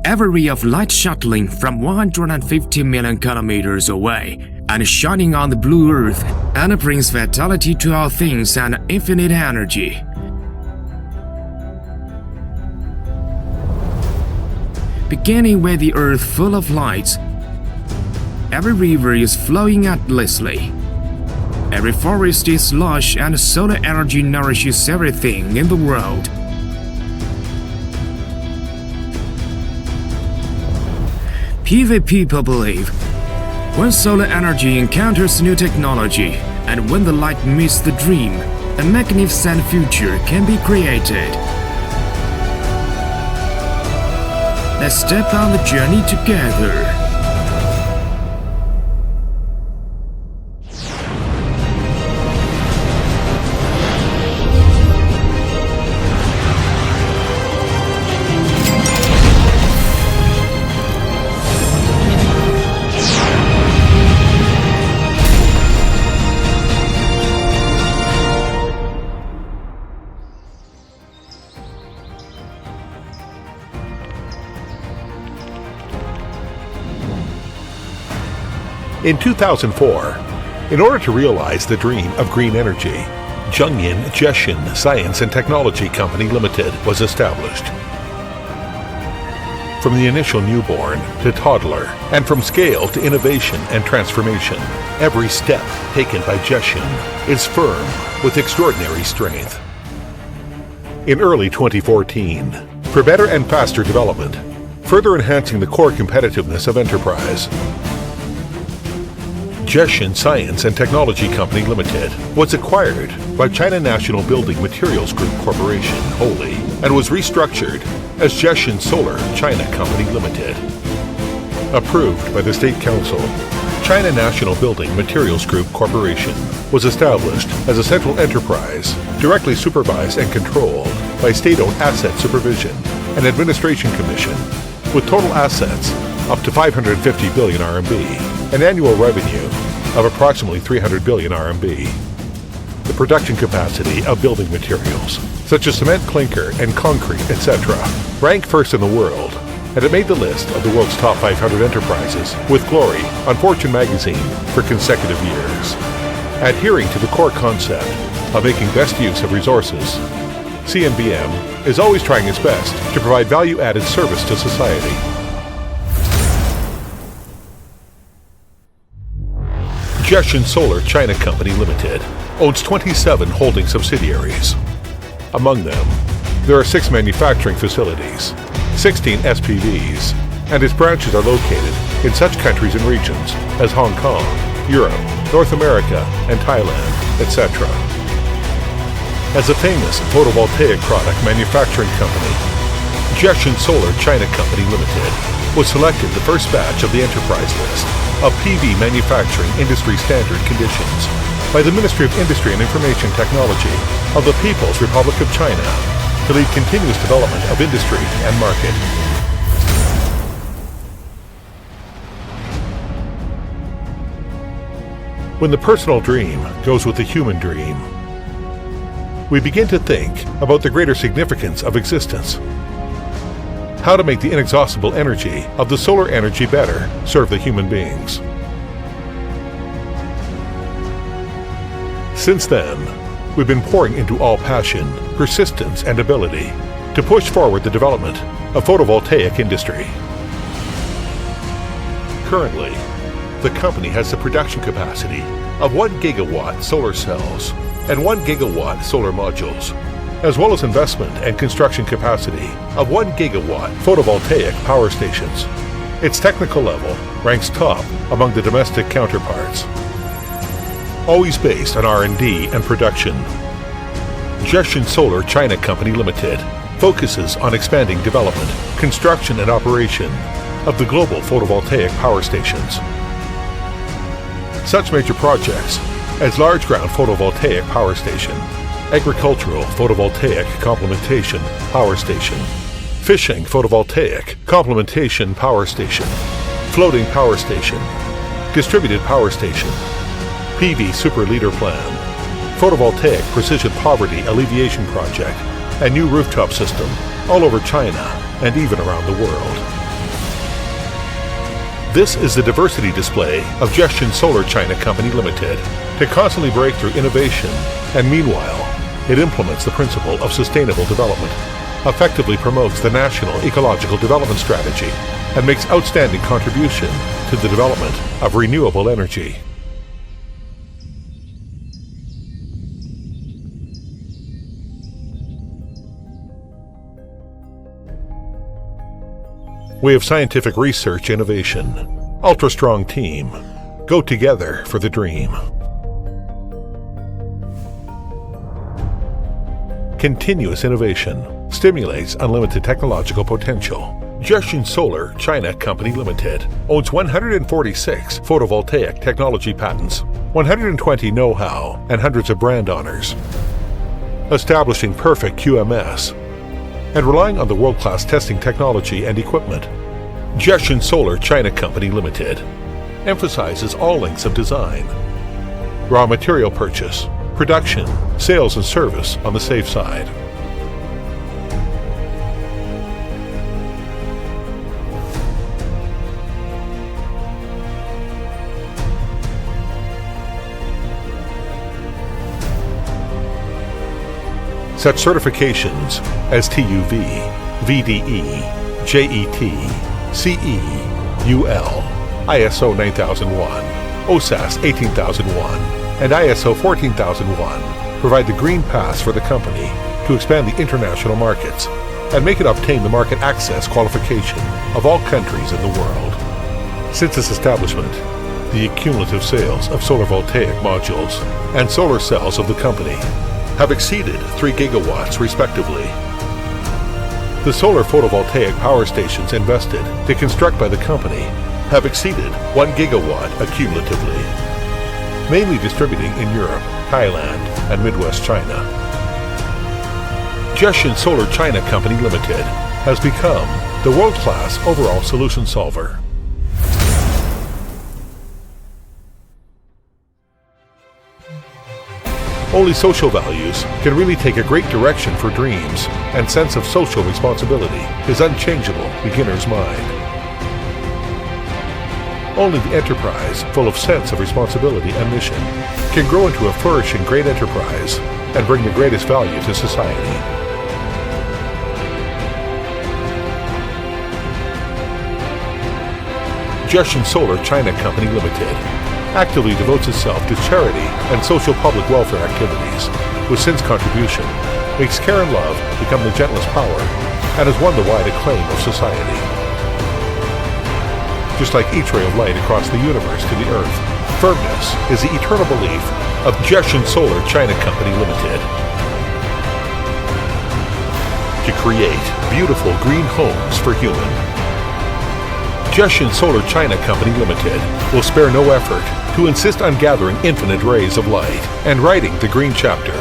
every ray of light shuttling from 150 million kilometers away and shining on the blue earth and brings vitality to all things and infinite energy. Beginning with the earth full of lights, every river is flowing endlessly. Every forest is lush and solar energy nourishes everything in the world. PV people believe when solar energy encounters new technology and when the light meets the dream, a magnificent future can be created. Let's step on the journey together. In 2004, in order to realize the dream of green energy, CNBM Jetion Science and Technology Company Limited was established. From the initial newborn to toddler, and from scale to innovation and transformation, every step taken by Jetion is firm with extraordinary strength. In early 2014, for better and faster development, further enhancing the core competitiveness of enterprise, Jetion Science and Technology Company Limited was acquired by China National Building Materials Group Corporation wholly and was restructured as Jetion Solar China Company Limited. Approved by the State Council, China National Building Materials Group Corporation was established as a central enterprise directly supervised and controlled by State-owned Asset Supervision and Administration Commission with total assets up to 550 billion RMB and annual revenue of approximately 300 billion RMB. The production capacity of building materials, such as cement, clinker, and concrete, etc., ranked first in the world, and it made the list of the world's top 500 enterprises with glory on Fortune magazine for consecutive years. Adhering to the core concept of making best use of resources, CNBM is always trying its best to provide value-added service to society. Jetion Solar China Company Limited owns 27 holding subsidiaries. Among them, there are 6 manufacturing facilities, 16 SPVs, and its branches are located in such countries and regions as Hong Kong, Europe, North America, and Thailand, etc. As a famous photovoltaic product manufacturing company, Jetion Solar China Company Limited was selected the first batch of the enterprise list of PV manufacturing industry standard conditions by the Ministry of Industry and Information Technology of the People's Republic of China to lead continuous development of industry and market. When the personal dream goes with the human dream, we begin to think about the greater significance of existence. How to make the inexhaustible energy of the solar energy better serve the human beings. Since then, we've been pouring into all passion, persistence, and ability to push forward the development of photovoltaic industry. Currently, the company has the production capacity of 1 gigawatt solar cells and 1 gigawatt solar modules, as well as investment and construction capacity of 1 gigawatt photovoltaic power stations. Its technical level ranks top among the domestic counterparts. Always based on R&D and production, Jetion Solar China Company Limited focuses on expanding development, construction, and operation of the global photovoltaic power stations. Such major projects as large ground photovoltaic power station, agricultural photovoltaic complementation power station, fishing photovoltaic complementation power station, floating power station, distributed power station, PV Super Leader Plan, photovoltaic precision poverty alleviation project, and new rooftop system all over China and even around the world. This is the diversity display of Jetion Solar China Company Limited to constantly break through innovation, and meanwhile, it implements the principle of sustainable development, effectively promotes the National Ecological Development Strategy, and makes outstanding contribution to the development of renewable energy. We have scientific research innovation, ultra-strong team, go together for the dream. Continuous innovation stimulates unlimited technological potential. Jetion Solar China Company Limited owns 146 photovoltaic technology patents, 120 know-how, and hundreds of brand honors. Establishing perfect QMS and relying on the world-class testing technology and equipment, Jetion Solar China Company Limited emphasizes all links of design, raw material purchase, production, sales, and service on the safe side. Such certifications as TUV, VDE, JET, CE, UL, ISO 9001, OSAS 18001, and ISO 14001 provide the green pass for the company to expand the international markets and make it obtain the market access qualification of all countries in the world. Since its establishment, the cumulative sales of solar voltaic modules and solar cells of the company have exceeded 3 gigawatts respectively. The solar photovoltaic power stations invested to construct by the company have exceeded 1 gigawatt accumulatively, mainly distributing in Europe, Thailand, and Midwest China. Jetion Solar China Company Limited has become the world-class overall solution solver. Only social values can really take a great direction for dreams, and sense of social responsibility is unchangeable beginner's mind. Only the enterprise, full of sense of responsibility and mission, can grow into a flourishing great enterprise and bring the greatest value to society. Jetion Solar China Company Limited actively devotes itself to charity and social public welfare activities, with since contribution, makes care and love become the gentlest power, and has won the wide acclaim of society. Just like each ray of light across the universe to the Earth, firmness is the eternal belief of Jetion Solar China Company Limited. To create beautiful green homes for human, Jetion Solar China Company Limited will spare no effort to insist on gathering infinite rays of light and writing the green chapter